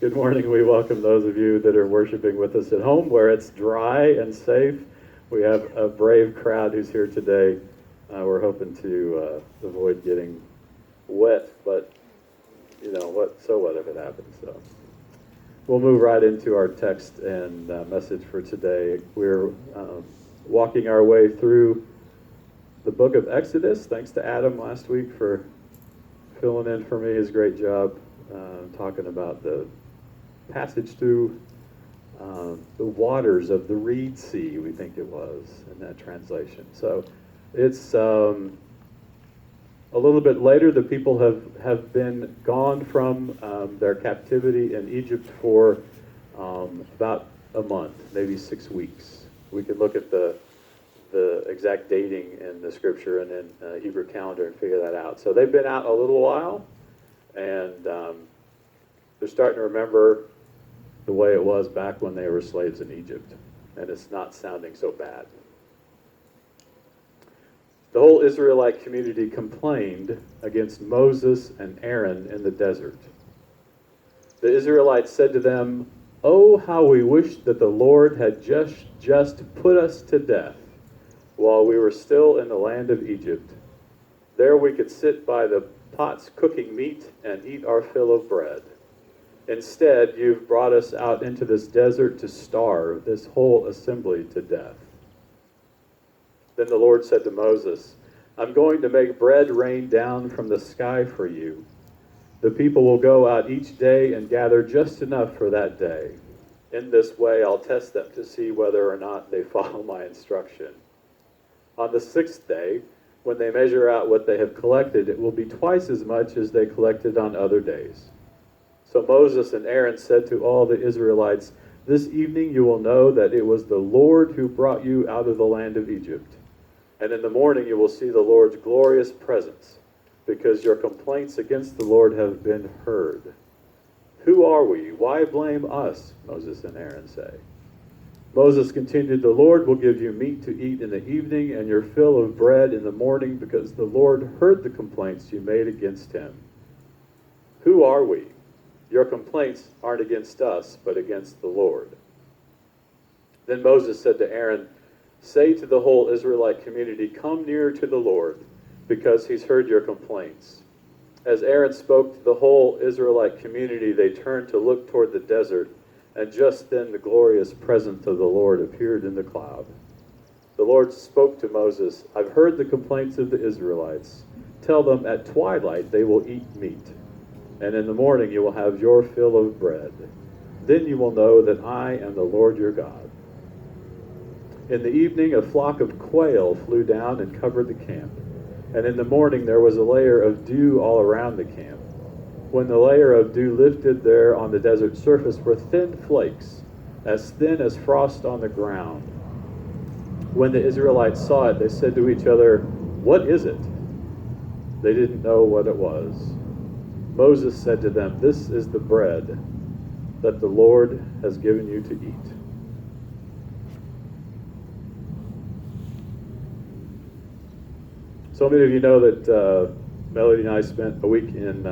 Good morning. We welcome those of you that are worshiping with us at home where it's dry and safe. We have a brave crowd who's here today. We're hoping to avoid getting wet, but you know what? So what if it happens? So we'll move right into our text and message for today. We're walking our way through the book of Exodus. Thanks to Adam last week for filling in for me. His great job talking about the passage through the waters of the Reed Sea, we think it was in that translation. So it's a little bit later. The people have been gone from their captivity in Egypt for about a month, maybe 6 weeks. We could look at the exact dating in the scripture and in Hebrew calendar and figure that out. So they've been out a little while, and they're starting to remember the way it was back when they were slaves in Egypt, and it's not sounding so bad. The whole Israelite community complained against Moses and Aaron in the desert. The Israelites said to them, "Oh, how we wish that the Lord had just put us to death while we were still in the land of Egypt. There we could sit by the pots cooking meat and eat our fill of bread. Instead, you've brought us out into this desert to starve this whole assembly to death." Then the Lord said to Moses, "I'm going to make bread rain down from the sky for you. The people will go out each day and gather just enough for that day. In this way, I'll test them to see whether or not they follow my instruction. On the 6th day, when they measure out what they have collected, it will be twice as much as they collected on other days." So Moses and Aaron said to all the Israelites, "This evening you will know that it was the Lord who brought you out of the land of Egypt. And in the morning you will see the Lord's glorious presence, because your complaints against the Lord have been heard." "Who are we? Why blame us?" Moses and Aaron say. Moses continued, "The Lord will give you meat to eat in the evening and your fill of bread in the morning, because the Lord heard the complaints you made against him. Who are we? Your complaints aren't against us, but against the Lord." Then Moses said to Aaron, "Say to the whole Israelite community, 'Come near to the Lord, because he's heard your complaints.'" As Aaron spoke to the whole Israelite community, they turned to look toward the desert, and just then the glorious presence of the Lord appeared in the cloud. The Lord spoke to Moses, "I've heard the complaints of the Israelites. Tell them at twilight they will eat meat, and in the morning you will have your fill of bread. Then you will know that I am the Lord your God." In the evening a flock of quail flew down and covered the camp, and in the morning there was a layer of dew all around the camp. When the layer of dew lifted, there on the desert surface were thin flakes, as thin as frost on the ground. When the Israelites saw it, they said to each other, "What is it?" They didn't know what it was. Moses said to them, "This is the bread that the Lord has given you to eat." So many of you know that Melody and I spent a week in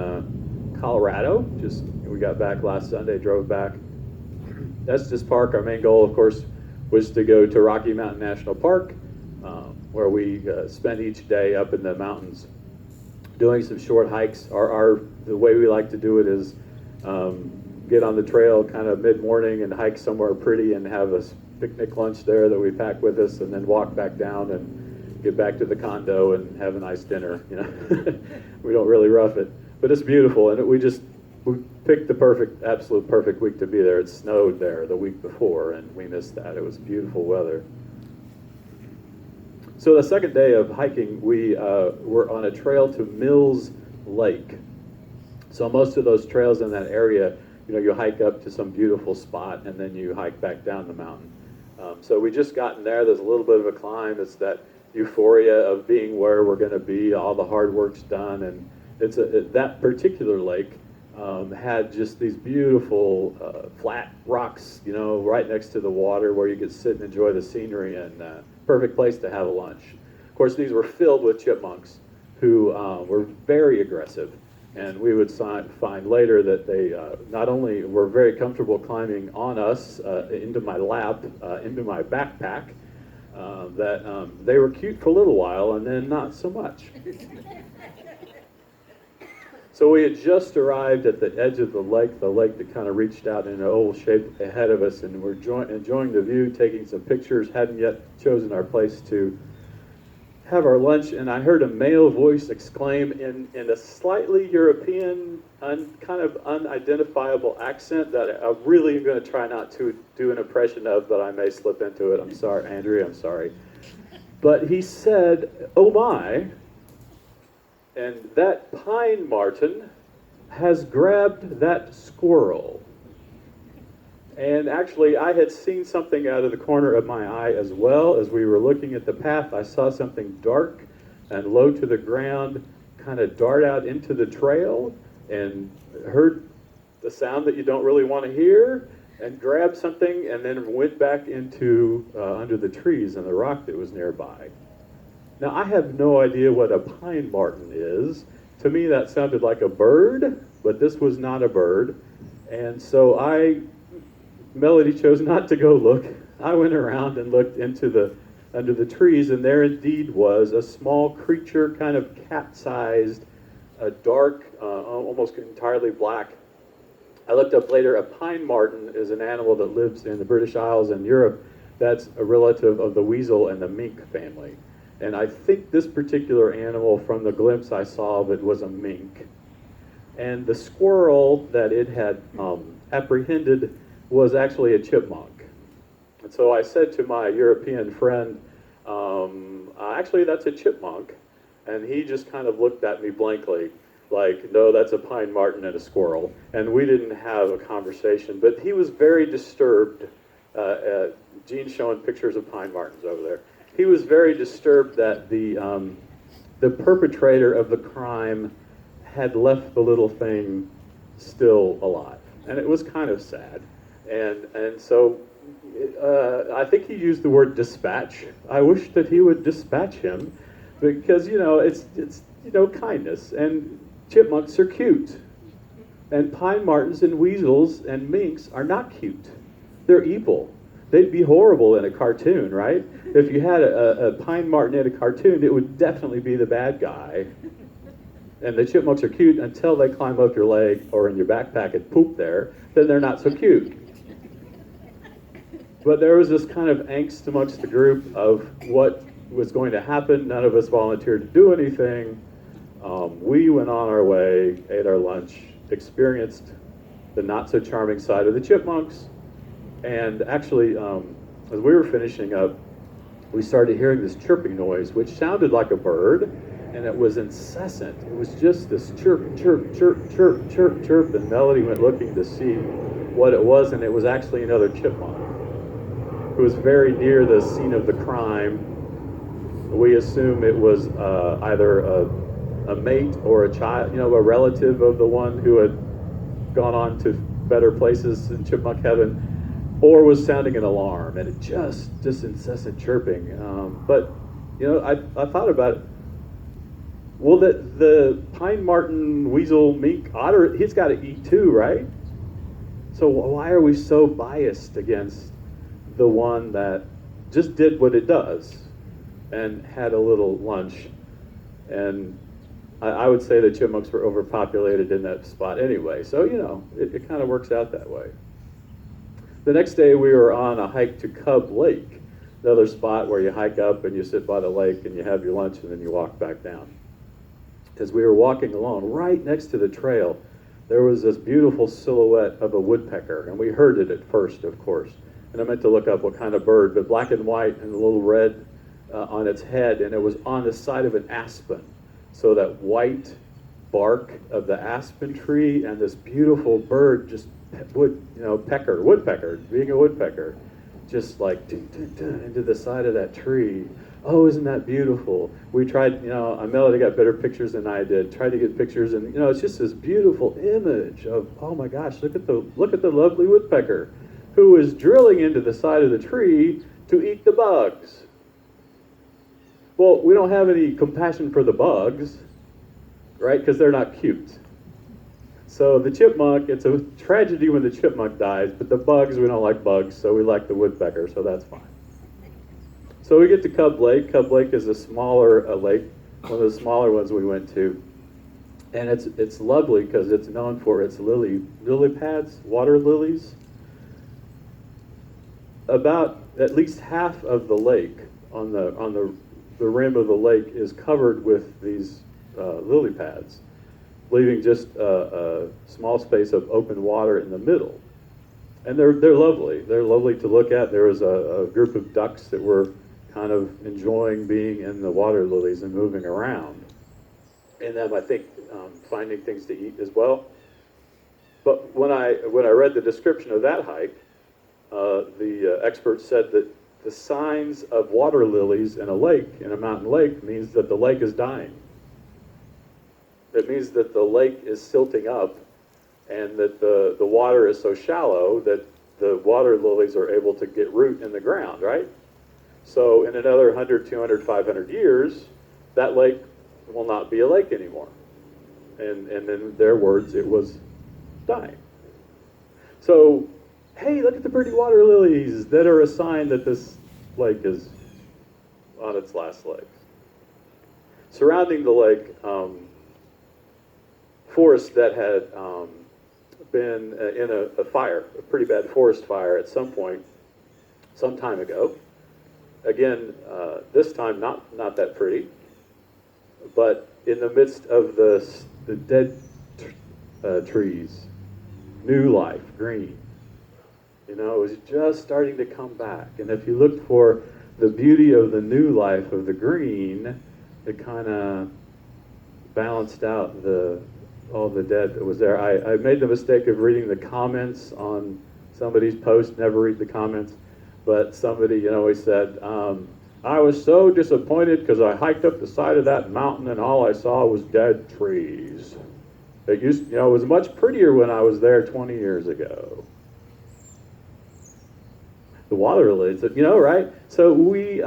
Colorado. We got back last Sunday, drove back. Estes Park, our main goal, of course, was to go to Rocky Mountain National Park, where we spend each day up in the mountains doing some short hikes. The way we like to do it is get on the trail kind of mid-morning and hike somewhere pretty and have a picnic lunch there that we pack with us, and then walk back down and get back to the condo and have a nice dinner. We don't really rough it, but it's beautiful, and we picked the absolute perfect week to be there. It snowed there the week before, and we missed that. It was beautiful weather. So the second day of hiking, we were on a trail to Mills Lake. So most of those trails in that area, you hike up to some beautiful spot, and then you hike back down the mountain. So we just gotten there. There's a little bit of a climb. It's that euphoria of being where we're going to be. All the hard work's done, and that particular lake had just these beautiful flat rocks, right next to the water, where you could sit and enjoy the scenery, and perfect place to have a lunch. Of course, these were filled with chipmunks who were very aggressive. And we would find later that they not only were very comfortable climbing on us, into my lap, into my backpack, that they were cute for a little while and then not so much. So we had just arrived at the edge of the lake that kind of reached out in an oval shape ahead of us, and we're enjoying the view, taking some pictures, hadn't yet chosen our place to have our lunch, and I heard a male voice exclaim in a slightly European, kind of unidentifiable accent that I really am going to try not to do an impression of, but I may slip into it. I'm sorry, Andrea, I'm sorry. But he said, "Oh my," and that pine marten has grabbed that squirrel. And actually, I had seen something out of the corner of my eye as well. As we were looking at the path, I saw something dark and low to the ground kind of dart out into the trail, and heard the sound that you don't really want to hear, and grabbed something and then went back into under the trees and the rock that was nearby. Now, I have no idea what a pine marten is. To me, that sounded like a bird, but this was not a bird. And so Melody chose not to go look. I went around and looked under the trees, and there indeed was a small creature, kind of cat-sized, dark, almost entirely black. I looked up later, a pine marten is an animal that lives in the British Isles and Europe. That's a relative of the weasel and the mink family. And I think this particular animal, from the glimpse I saw of it, was a mink. And the squirrel that it had apprehended was actually a chipmunk. And so I said to my European friend, actually that's a chipmunk. And he just kind of looked at me blankly, like, no, that's a pine marten and a squirrel. And we didn't have a conversation, but he was very disturbed. Gene's showing pictures of pine martens over there. He was very disturbed that the perpetrator of the crime had left the little thing still alive. And it was kind of sad. And so I think he used the word dispatch. I wish that he would dispatch him, because, it's kindness. And chipmunks are cute. And pine martens and weasels and minks are not cute. They're evil. They'd be horrible in a cartoon, right? If you had a pine marten in a cartoon, it would definitely be the bad guy. And the chipmunks are cute until they climb up your leg or in your backpack and poop there, then they're not so cute. But there was this kind of angst amongst the group of what was going to happen. None of us volunteered to do anything. We went on our way, ate our lunch, experienced the not-so-charming side of the chipmunks, and actually, as we were finishing up, we started hearing this chirping noise, which sounded like a bird, and it was incessant. It was just this chirp, chirp, chirp, chirp, chirp, chirp, and Melody went looking to see what it was, and it was actually another chipmunk who was very near the scene of the crime. We assume it was either a mate or a child, a relative of the one who had gone on to better places in chipmunk heaven, or was sounding an alarm, and it just incessant chirping. But I thought about it. Well, the pine marten, weasel, mink, otter, he's got to eat too, right? So why are we so biased against the one that just did what it does and had a little lunch? And I would say the chipmunks were overpopulated in that spot anyway. So, it kind of works out that way. The next day we were on a hike to Cub Lake, another spot where you hike up and you sit by the lake and you have your lunch and then you walk back down. As we were walking along, right next to the trail, there was this beautiful silhouette of a woodpecker, and we heard it at first, of course. And I meant to look up what kind of bird, but black and white and a little red on its head, and it was on the side of an aspen. So that white bark of the aspen tree and this beautiful bird just woodpecker, being a woodpecker, just like into the side of that tree. Oh, isn't that beautiful? We tried, Melody got better pictures than I did, tried to get pictures, and it's just this beautiful image of, oh my gosh, look at the lovely woodpecker who is drilling into the side of the tree to eat the bugs. Well, we don't have any compassion for the bugs, right? Because they're not cute. So the chipmunk, it's a tragedy when the chipmunk dies, but the bugs, we don't like bugs, so we like the woodpecker, so that's fine. So we get to Cub Lake. Cub Lake is a smaller lake, one of the smaller ones we went to. And it's lovely because it's known for its lily pads, water lilies. About at least half of the lake on the rim of the lake is covered with these lily pads, leaving just a small space of open water in the middle. And they're lovely. They're lovely to look at. There was a group of ducks that were kind of enjoying being in the water lilies and moving around. And then I think finding things to eat as well. But when I read the description of that hike, the expert said that the signs of water lilies in a lake, in a mountain lake, means that the lake is dying. It means that the lake is silting up and that the water is so shallow that the water lilies are able to get root in the ground, right? So in another 100, 200, 500 years, that lake will not be a lake anymore. And in their words, it was dying. So, hey, look at the pretty water lilies that are a sign that this lake is on its last legs. Surrounding the lake, forest that had been in a fire, a pretty bad forest fire at some point, some time ago. Again, this time not that pretty, but in the midst of the dead trees, new life, green. You know, it was just starting to come back. And if you looked for the beauty of the new life of the green, it kind of balanced out all the dead that was there. I made the mistake of reading the comments on somebody's post, never read the comments, but somebody, said, I was so disappointed because I hiked up the side of that mountain and all I saw was dead trees. It was much prettier when I was there 20 years ago. The water lilies, right? So we,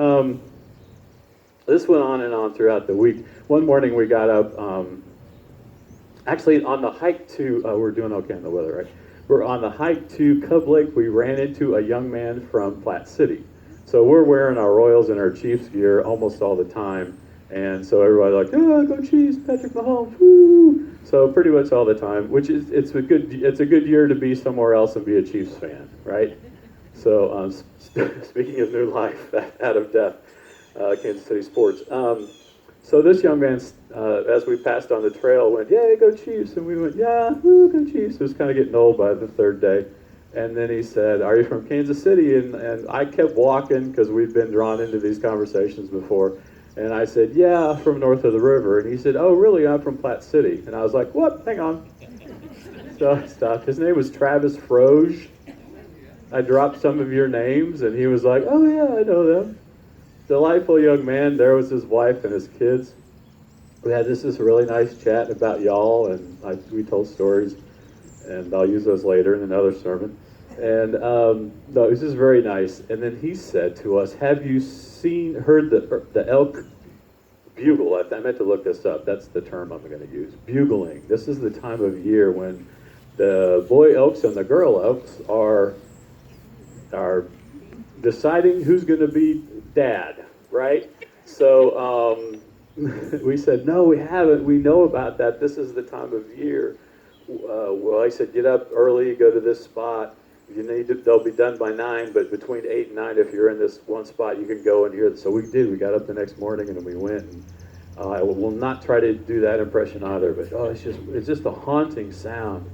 this went on and on throughout the week. One morning we got up, actually on the hike to, we're doing okay in the weather, right? We're on the hike to Cub Lake. We ran into a young man from Platte City. So we're wearing our Royals and our Chiefs gear almost all the time. And so everybody's like, oh, go Chiefs, Patrick Mahomes, woo! So pretty much all the time, which is, it's a good year to be somewhere else and be a Chiefs fan, right? So speaking of new life out of death, Kansas City sports. So this young man, as we passed on the trail, went, yeah, go Chiefs. And we went, yeah, woo, go Chiefs. It was kind of getting old by the third day. And then he said, are you from Kansas City? And I kept walking because we've been drawn into these conversations before. And I said, yeah, from north of the river. And he said, oh, really? I'm from Platte City. And I was like, what? Hang on. So I stopped. His name was Travis Froge. I dropped some of your names, and he was like, oh, yeah, I know them. Delightful young man. There was his wife and his kids. We had this really nice chat about y'all, and we told stories. And I'll use those later in another sermon. And no, it was just very nice. And then he said to us, have you heard the elk bugle? I meant to look this up. That's the term I'm going to use. Bugling. This is the time of year when the boy elks and the girl elks are deciding who's going to be dad, right? So we said, no, we haven't. We know about that. This is the time of year. Well, I said, get up early, go to this spot. They'll be done by 9, but between 8 and 9, if you're in this one spot, you can go and hear. So we did. We got up the next morning and we went. And I will not try to do that impression either, but it's just a haunting sound.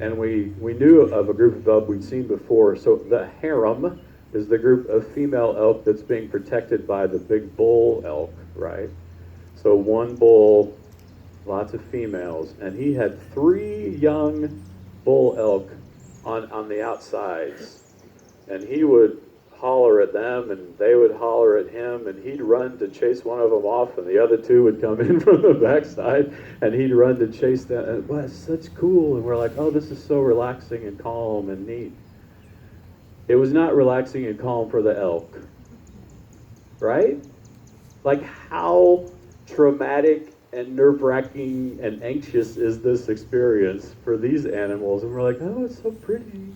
And we knew of a group of elk we'd seen before. So the harem is the group of female elk that's being protected by the big bull elk, right? So one bull, lots of females, and he had 3 young bull elk on the outsides, and he would holler at them, and they would holler at him, and he'd run to chase one of them off, and the other 2 would come in from the backside, and he'd run to chase them. And it was such cool, and we're like, oh, this is so relaxing and calm and neat. It was not relaxing and calm for the elk, right? Like, how traumatic and nerve-wracking and anxious is this experience for these animals? And we're like, oh, it's so pretty.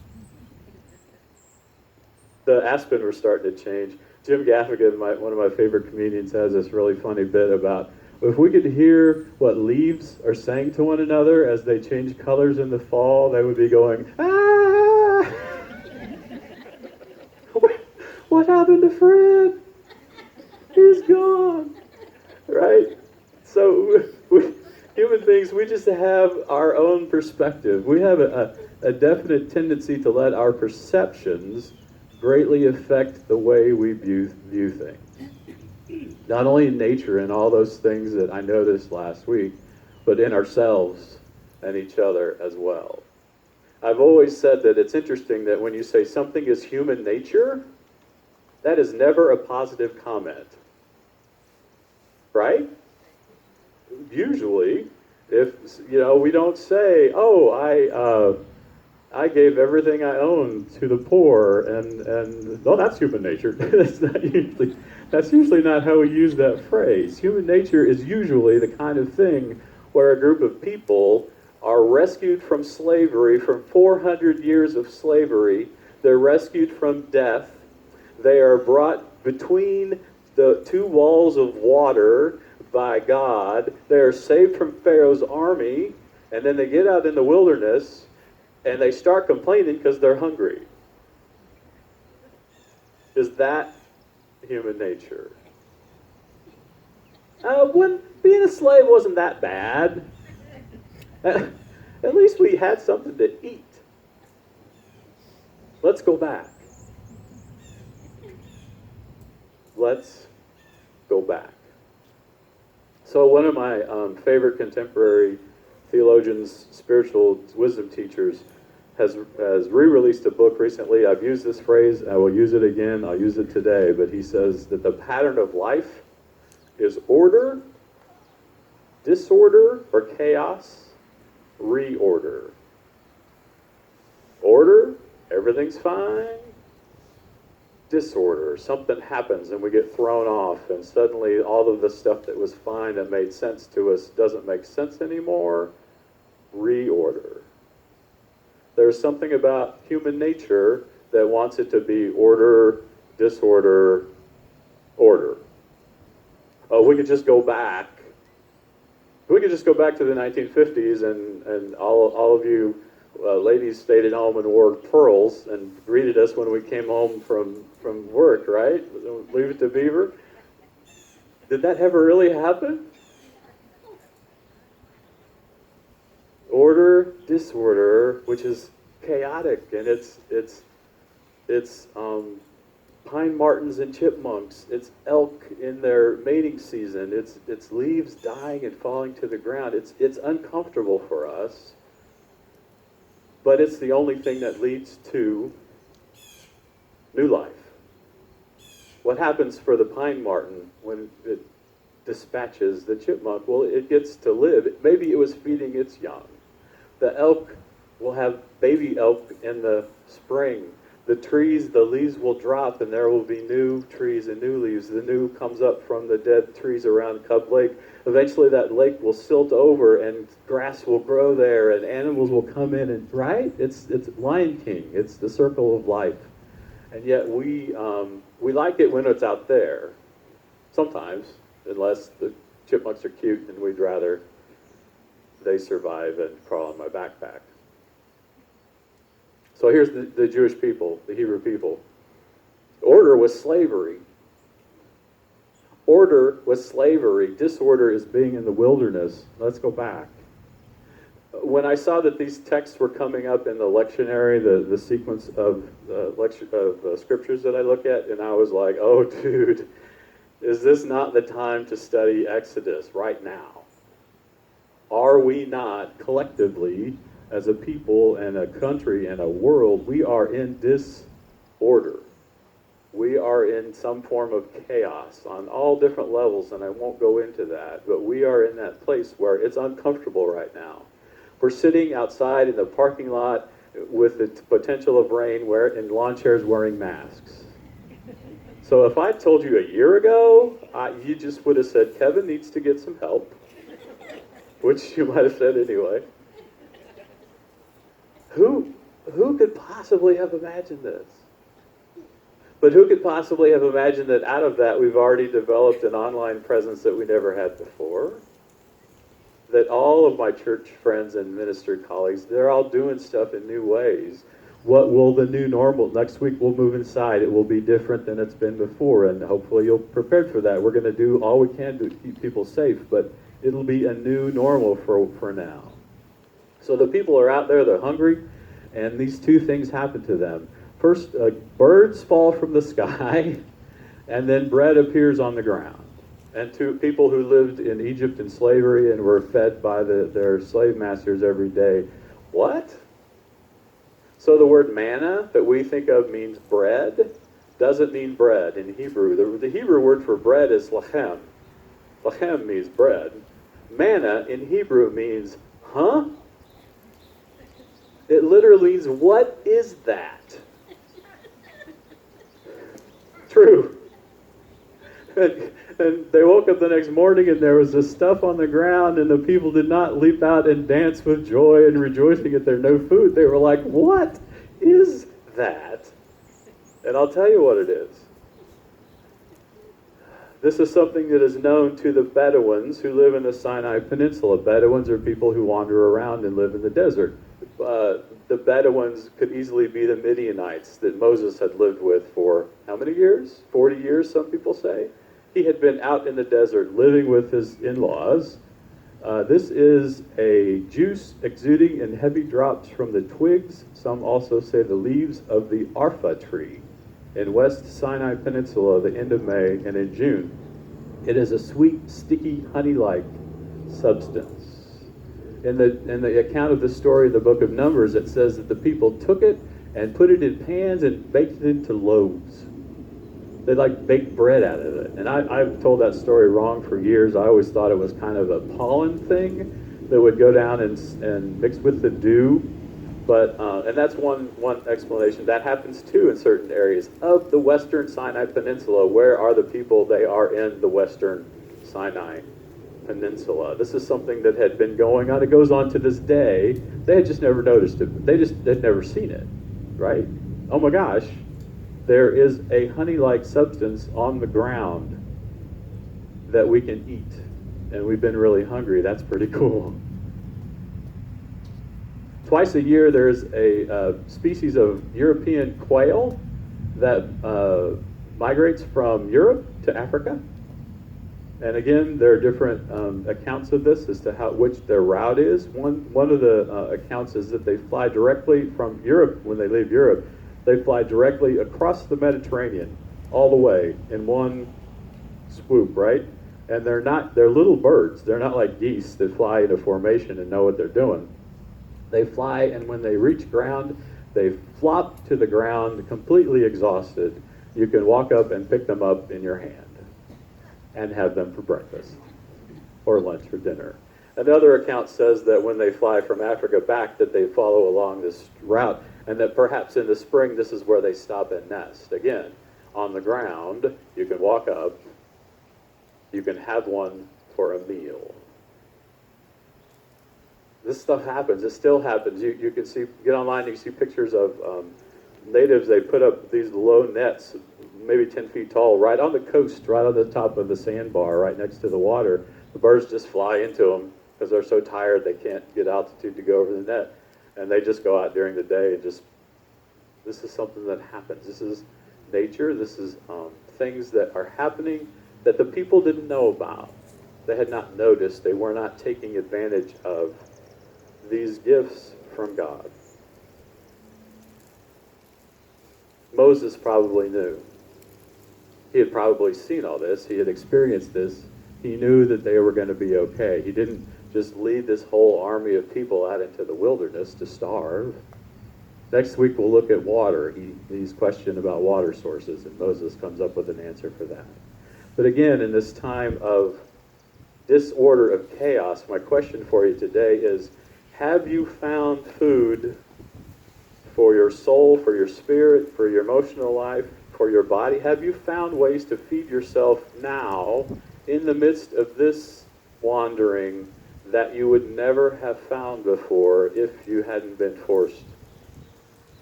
The aspen were starting to change. Jim Gaffigan, one of my favorite comedians, has this really funny bit about if we could hear what leaves are saying to one another as they change colors in the fall, they would be going, ah! What happened to Fred? He's gone. Right? So human beings, we just have our own perspective. We have a definite tendency to let our perceptions greatly affect the way we view things. Not only in nature and all those things that I noticed last week, but in ourselves and each other as well. I've always said that it's interesting that when you say something is human nature, that is never a positive comment. Right? Usually, if we don't say, "Oh, I gave everything I own to the poor," and no, that's human nature. That's usually not how we use that phrase. Human nature is usually the kind of thing where a group of people are rescued from slavery, from 400 years of slavery. They're rescued from death. They are brought between the two walls of water by God. They are saved from Pharaoh's army, and then they get out in the wilderness and they start complaining because they're hungry. Is that human nature? When being a slave wasn't that bad. At least we had something to eat. Let's go back. Let's go back. So one of my favorite contemporary theologians, spiritual wisdom teachers, has re-released a book recently. I've used this phrase. I will use it again. I'll use it today. But he says that the pattern of life is order, disorder, or chaos, reorder. Order, everything's fine. Disorder, something happens and we get thrown off, and suddenly all of the stuff that was fine that made sense to us doesn't make sense anymore. Reorder. There's something about human nature that wants it to be order, disorder, order. Oh, we could just go back. We could just go back to the 1950s and all of you ladies stayed at home and wore pearls and greeted us when we came home from work, right? Leave it to Beaver. Did that ever really happen? Order, disorder, which is chaotic, and it's pine martens and chipmunks. It's elk in their mating season. It's leaves dying and falling to the ground. It's uncomfortable for us, but it's the only thing that leads to new life. What happens for the pine marten when it dispatches the chipmunk? Well, it gets to live. Maybe it was feeding its young. The elk will have baby elk in the spring. The trees, the leaves will drop and there will be new trees and new leaves. The new comes up from the dead trees around Cub Lake. Eventually that lake will silt over and grass will grow there and animals will come in and, right? It's Lion King. It's the circle of life. And yet we like it when it's out there. Sometimes, unless the chipmunks are cute and we'd rather they survive and crawl in my backpack. So here's the Jewish people, the Hebrew people. Order was slavery. Order was slavery. Disorder is being in the wilderness. Let's go back. When I saw that these texts were coming up in the lectionary, the sequence of scriptures that I look at, and I was like, oh, dude, is this not the time to study Exodus right now? Are we not collectively, as a people and a country and a world, we are in disorder. We are in some form of chaos on all different levels, and I won't go into that, but we are in that place where it's uncomfortable right now. We're sitting outside in the parking lot with the potential of rain in lawn chairs wearing masks. So if I told you a year ago, you just would have said, Kevin needs to get some help. which you might have said anyway. Who could possibly have imagined this? But who could possibly have imagined that out of that we've already developed an online presence that we never had before? That all of my church friends and ministry colleagues, they're all doing stuff in new ways. What will the new normal? Next week we'll move inside. It will be different than it's been before, and hopefully you're prepared for that. We're going to do all we can to keep people safe, but it'll be a new normal for now. So the people are out there, they're hungry, and these two things happen to them. First, birds fall from the sky, and then bread appears on the ground. And to people who lived in Egypt in slavery and were fed by their slave masters every day, what? So the word manna that we think of means bread, doesn't mean bread in Hebrew. The Hebrew word for bread is lachem. Lachem means bread. Manna in Hebrew means, huh? It literally means, what is that? True. And they woke up the next morning and there was this stuff on the ground, and the people did not leap out and dance with joy and rejoicing at their no food. They were like, what is that? And I'll tell you what it is. This is something that is known to the Bedouins who live in the Sinai Peninsula. Bedouins are people who wander around and live in the desert. The Bedouins could easily be the Midianites that Moses had lived with for how many years? 40 years, some people say. He had been out in the desert living with his in-laws. This is a juice exuding in heavy drops from the twigs, some also say the leaves of the arfa tree in West Sinai Peninsula, the end of May and in June. It is a sweet, sticky, honey-like substance. In the account of the story in the book of Numbers, it says that the people took it and put it in pans and baked it into loaves. They baked bread out of it. And I've told that story wrong for years. I always thought it was kind of a pollen thing that would go down and mix with the dew. But and that's one explanation. That happens too in certain areas of the Western Sinai Peninsula. Where are the people? They are in the Western Sinai Peninsula. This is something that had been going on. It goes on to this day. They had just never noticed it. They'd never seen it, right? Oh my gosh, there is a honey-like substance on the ground that we can eat, and we've been really hungry. That's pretty cool. Twice a year, there's a species of European quail that migrates from Europe to Africa. And again, there are different accounts of this as to which their route is. One of the accounts is that they fly directly from Europe. When they leave Europe, they fly directly across the Mediterranean, all the way in one swoop, right? And they're little birds. They're not like geese that fly in a formation and know what they're doing. They fly, and when they reach ground, they flop to the ground completely exhausted. You can walk up and pick them up in your hand and have them for breakfast or lunch or dinner. Another account says that when they fly from Africa back, that they follow along this route, and that perhaps in the spring this is where they stop and nest. Again, on the ground, you can walk up, you can have one for a meal. This stuff happens. It still happens. You can see, get online, you can see pictures of natives. They put up these low nets, maybe 10 feet tall, right on the coast, right on the top of the sandbar, right next to the water. The birds just fly into them because they're so tired they can't get altitude to go over the net. And they just go out during the day and this is something that happens. This is nature. This is things that are happening that the people didn't know about. They had not noticed. They were not taking advantage of these gifts from God. Moses probably knew. He had probably seen all this. He had experienced this. He knew that they were going to be okay. He didn't just lead this whole army of people out into the wilderness to starve. Next week we'll look at water. He's questioned about water sources, and Moses comes up with an answer for that. But again, in this time of disorder, of chaos, my question for you today is, have you found food for your soul, for your spirit, for your emotional life, for your body? Have you found ways to feed yourself now in the midst of this wandering that you would never have found before if you hadn't been forced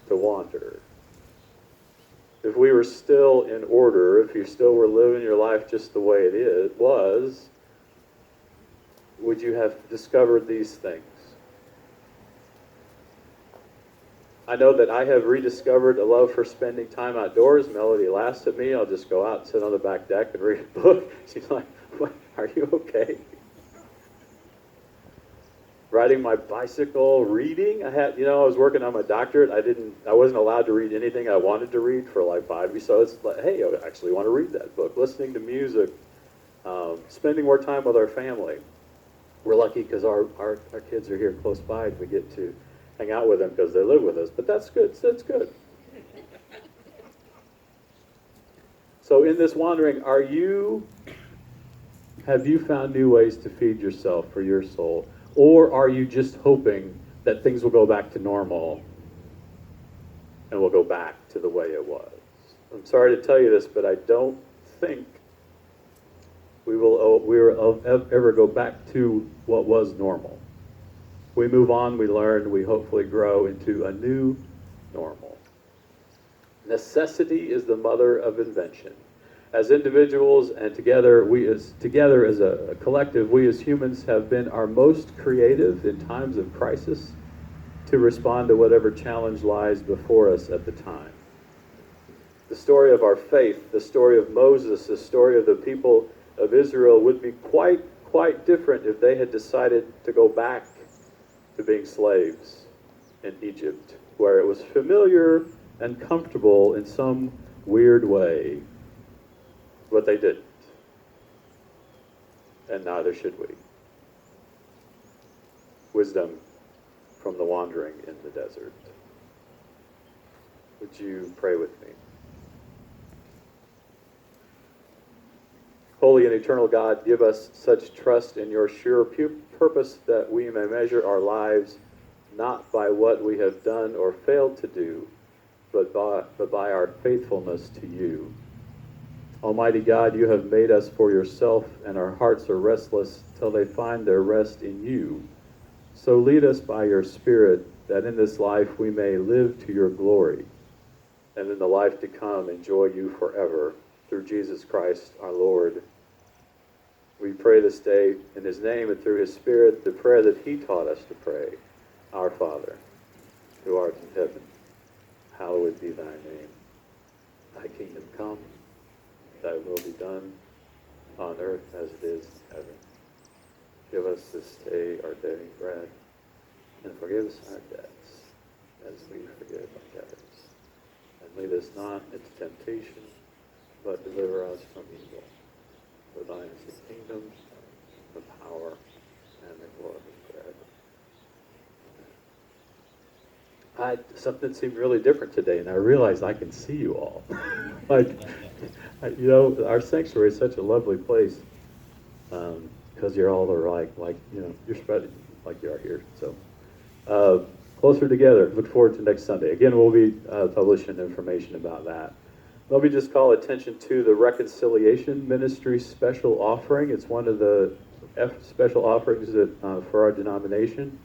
to wander. If we were still in order, if you still were living your life just the way it was, would you have discovered these things? I know that I have rediscovered a love for spending time outdoors. Melody laughs at me. I'll just go out and sit on the back deck and read a book. She's like, "What? Are you okay?" Riding my bicycle, reading. I was working on my doctorate. I wasn't allowed to read anything I wanted to read for like 5 years. So it's like, hey, I actually want to read that book. Listening to music, spending more time with our family. We're lucky because our kids are here close by and we get to hang out with them because they live with us. But that's good. That's good. So in this wandering, have you found new ways to feed yourself for your soul? Or are you just hoping that things will go back to normal and we'll go back to the way it was? I'm sorry to tell you this, but I don't think we will ever go back to what was normal. We move on, we learn, we hopefully grow into a new normal. Necessity is the mother of invention. As individuals and together as a collective, we as humans have been our most creative in times of crisis to respond to whatever challenge lies before us at the time. The story of our faith, the story of Moses, the story of the people of Israel would be quite different if they had decided to go back to being slaves in Egypt, where it was familiar and comfortable in some weird way. But they didn't. And neither should we. Wisdom from the wandering in the desert. Would you pray with me? Holy and eternal God, give us such trust in your sure purpose that we may measure our lives not by what we have done or failed to do, but by our faithfulness to you. Almighty God, you have made us for yourself, and our hearts are restless till they find their rest in you. So lead us by your Spirit, that in this life we may live to your glory, and in the life to come enjoy you forever, through Jesus Christ our Lord. We pray this day in his name and through his Spirit the prayer that he taught us to pray. Our Father, who art in heaven, hallowed be thy name. Thy kingdom come. Thy will be done on earth as it is in heaven. Give us this day our daily bread, and forgive us our debts, as we forgive our debtors. And lead us not into temptation, but deliver us from evil. For thine is the kingdom, the power, and the glory forever. Something seemed really different today, and I realized I can see you all. Our sanctuary is such a lovely place because you're all you're spread like you are here. So closer together. Look forward to next Sunday. Again, we'll be publishing information about that. Let me just call attention to the Reconciliation Ministry special offering. It's one of the special offerings for our denomination.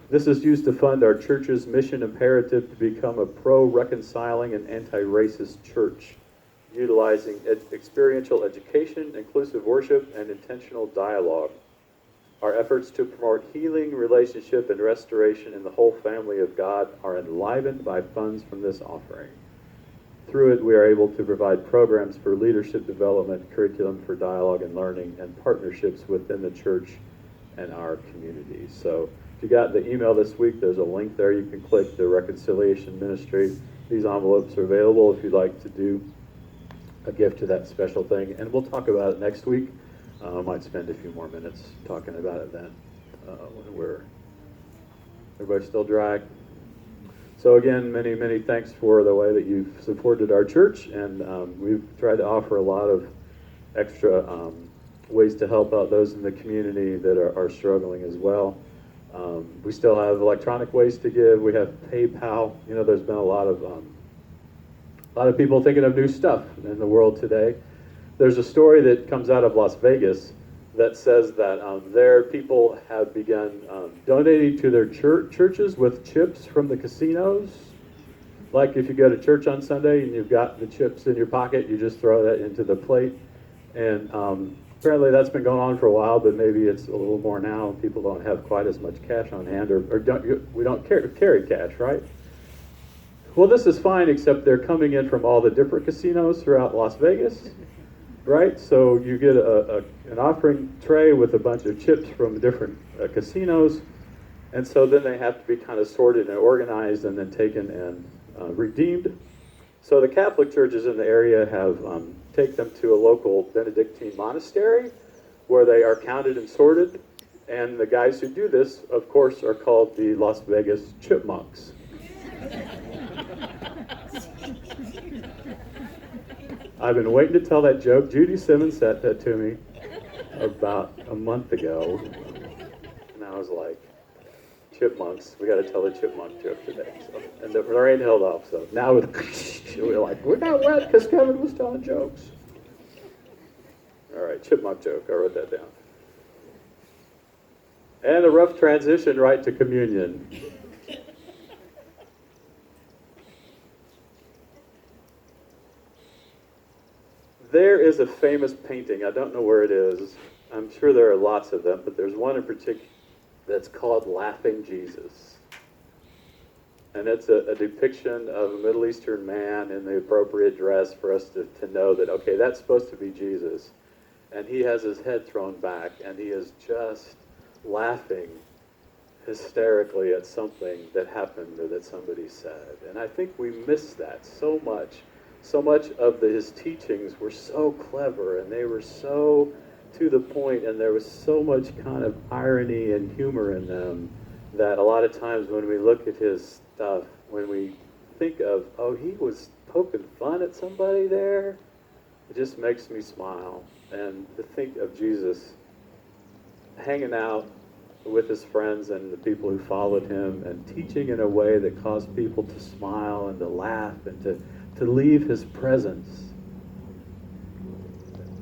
This is used to fund our church's mission imperative to become a pro-reconciling and anti-racist church, utilizing experiential education, inclusive worship, and intentional dialogue. Our efforts to promote healing, relationship, and restoration in the whole family of God are enlivened by funds from this offering. Through it, we are able to provide programs for leadership development, curriculum for dialogue and learning, and partnerships within the church and our community. So if you got the email this week, there's a link there. You can click the Reconciliation Ministry. These envelopes are available if you'd like to do a gift to that special thing. And we'll talk about it next week. I might spend a few more minutes talking about it then. Everybody still dry? So again, many, many thanks for the way that you've supported our church, and we've tried to offer a lot of extra ways to help out those in the community that are struggling as well. We still have electronic ways to give. We have PayPal. There's been a lot of people thinking of new stuff in the world today. There's a story that comes out of Las Vegas that says that their people have begun donating to their churches with chips from the casinos. Like if you go to church on Sunday and you've got the chips in your pocket, you just throw that into the plate. And apparently that's been going on for a while, but maybe it's a little more now. People don't have quite as much cash on hand, or we don't carry cash, right? Well, this is fine, except they're coming in from all the different casinos throughout Las Vegas, right? So you get an offering tray with a bunch of chips from different casinos, and so then they have to be kind of sorted and organized and then taken and redeemed. So the Catholic churches in the area have take them to a local Benedictine monastery where they are counted and sorted, and the guys who do this, of course, are called the Las Vegas Chipmunks. I've been waiting to tell that joke. Judy Simmons said that to me about a month ago, and I was like, chipmunks, we got to tell the chipmunk joke today. So, and the rain held off, so now we're like, we're not wet because Kevin was telling jokes. All right, chipmunk joke, I wrote that down. And a rough transition right to communion. There is a famous painting, I don't know where it is. I'm sure there are lots of them, but there's one in particular that's called Laughing Jesus. And it's a depiction of a Middle Eastern man in the appropriate dress for us to know that, okay, that's supposed to be Jesus. And he has his head thrown back, and he is just laughing hysterically at something that happened or that somebody said. And I think we miss that so much. So much of his teachings were so clever, and they were so to the point, and there was so much kind of irony and humor in them that a lot of times when we look at his stuff, when we think of, oh, he was poking fun at somebody there, it just makes me smile. And to think of Jesus hanging out with his friends and the people who followed him and teaching in a way that caused people to smile and to laugh and to leave his presence,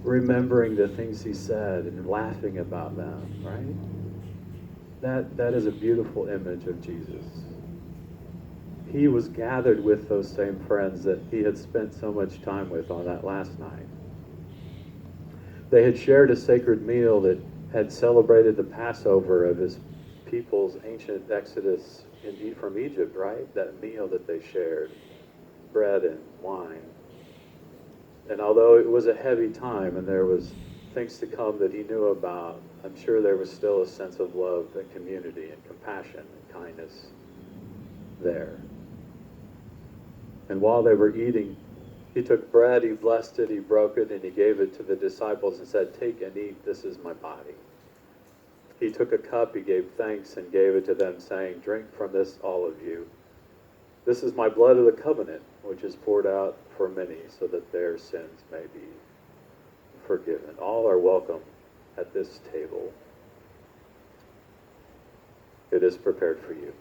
remembering the things he said and laughing about them, right? That is a beautiful image of Jesus. He was gathered with those same friends that he had spent so much time with on that last night. They had shared a sacred meal that had celebrated the Passover of his people's ancient exodus from Egypt, right? That meal that they shared, bread and wine. And although it was a heavy time and there was things to come that he knew about, I'm sure there was still a sense of love and community and compassion and kindness there. And while they were eating, he took bread, he blessed it, he broke it, and he gave it to the disciples and said, "Take and eat, this is my body." He took a cup, he gave thanks, and gave it to them, saying, "Drink from this, all of you. This is my blood of the covenant, which is poured out for many, so that their sins may be forgiven." All are welcome at this table. It is prepared for you.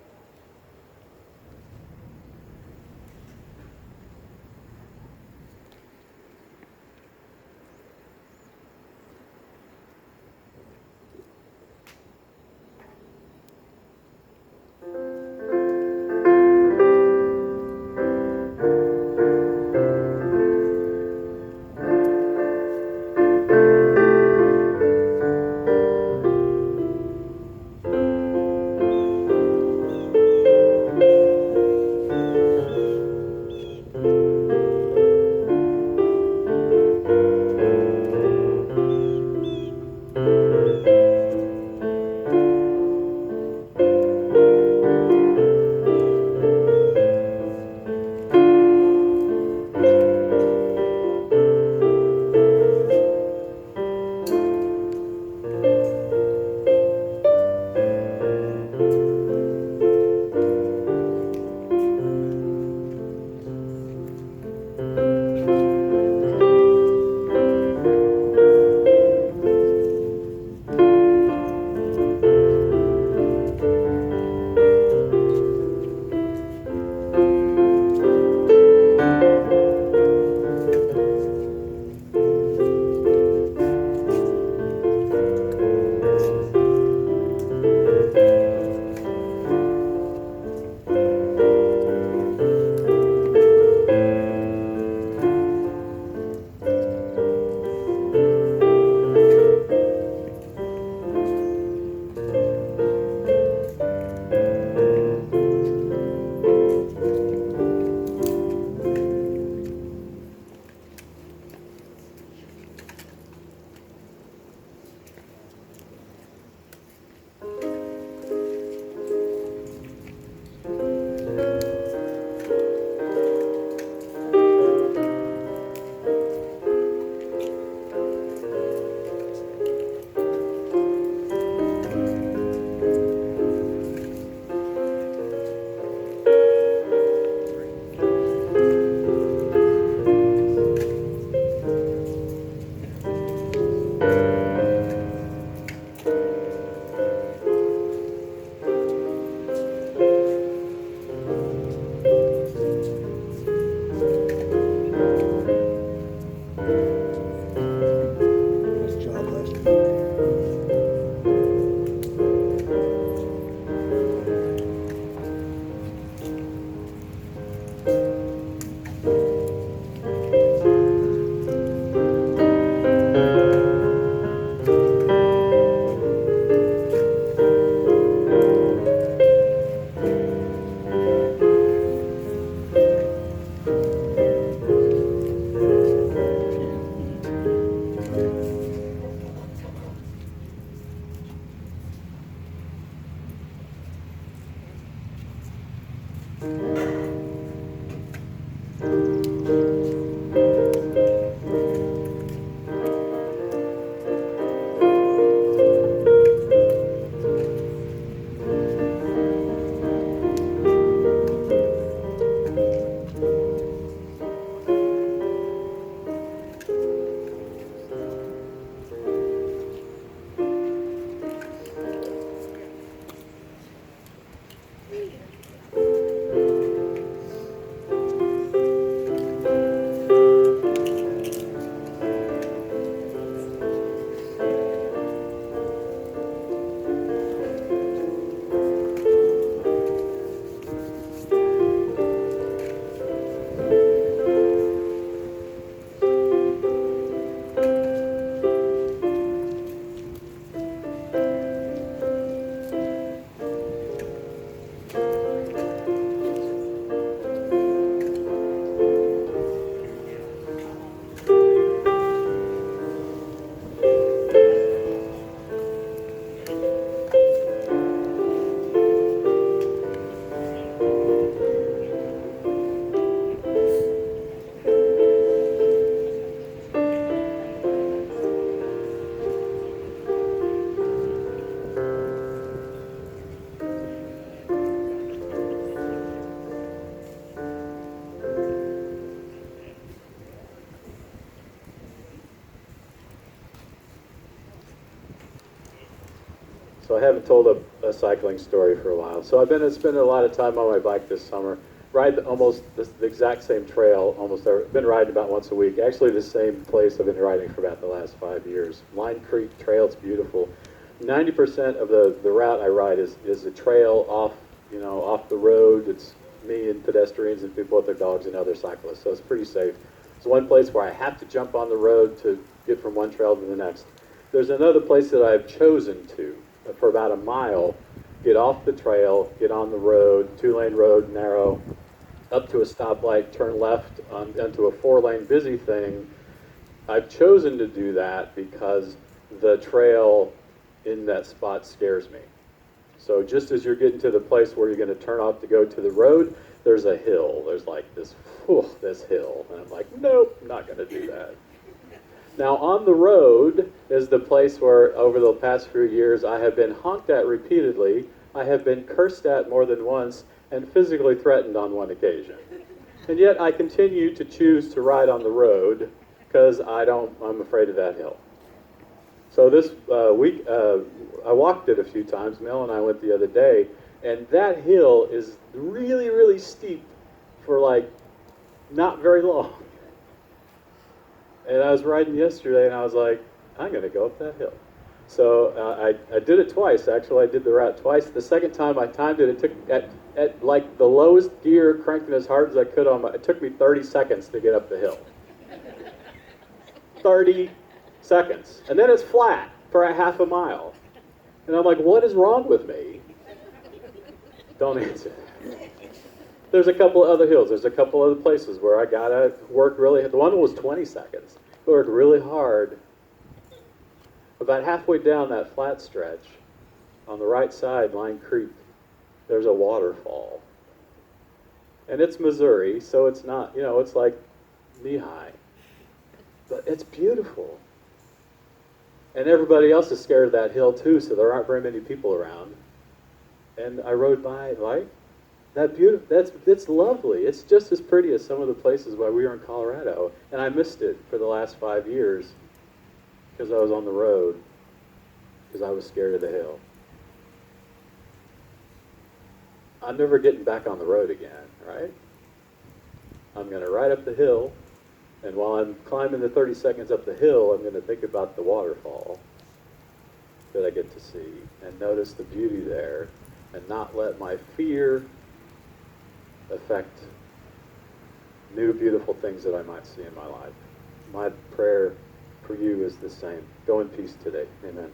So I haven't told a cycling story for a while. So I've been spending a lot of time on my bike this summer. Ride almost the exact same trail. Been riding about once a week. Actually, the same place I've been riding for about the last 5 years. Line Creek Trail. It's beautiful. 90% of the route I ride is a trail off the road. It's me and pedestrians and people with their dogs and other cyclists. So it's pretty safe. It's one place where I have to jump on the road to get from one trail to the next. There's another place that I've chosen to, for about a mile, get off the trail, get on the road, 2-lane road, narrow, up to a stoplight, turn left onto a 4-lane busy thing. I've chosen to do that because the trail in that spot scares me. So just as you're getting to the place where you're going to turn off to go to the road, there's a hill. There's like this hill. And I'm like, nope, not going to do that. Now on the road is the place where over the past few years I have been honked at repeatedly, I have been cursed at more than once, and physically threatened on one occasion. And yet I continue to choose to ride on the road because I'm afraid of that hill. So this week, I walked it a few times. Mel and I went the other day, and that hill is really, really steep for like not very long. And I was riding yesterday, and I was like, I'm going to go up that hill. So I did it twice, actually. I did the route twice. The second time I timed it, it took, at like the lowest gear, cranking as hard as I could it took me 30 seconds to get up the hill. 30 seconds. And then it's flat for a half a mile. And I'm like, what is wrong with me? Don't answer. There's a couple of other hills. There's a couple other places where I gotta work really. The one was 20 seconds. I worked really hard. About halfway down that flat stretch, on the right side, Line Creek, there's a waterfall. And it's Missouri, so it's not, it's like knee-high. But it's beautiful. And everybody else is scared of that hill too, so there aren't very many people around. And I rode by, like, it's lovely. It's just as pretty as some of the places where we were in Colorado. And I missed it for the last 5 years because I was on the road, because I was scared of the hill. I'm never getting back on the road again, right? I'm going to ride up the hill, and while I'm climbing the 30 seconds up the hill, I'm going to think about the waterfall that I get to see and notice the beauty there, and not let my fear affect new beautiful things that I might see in my life. My prayer for you is the same. Go in peace today. Amen.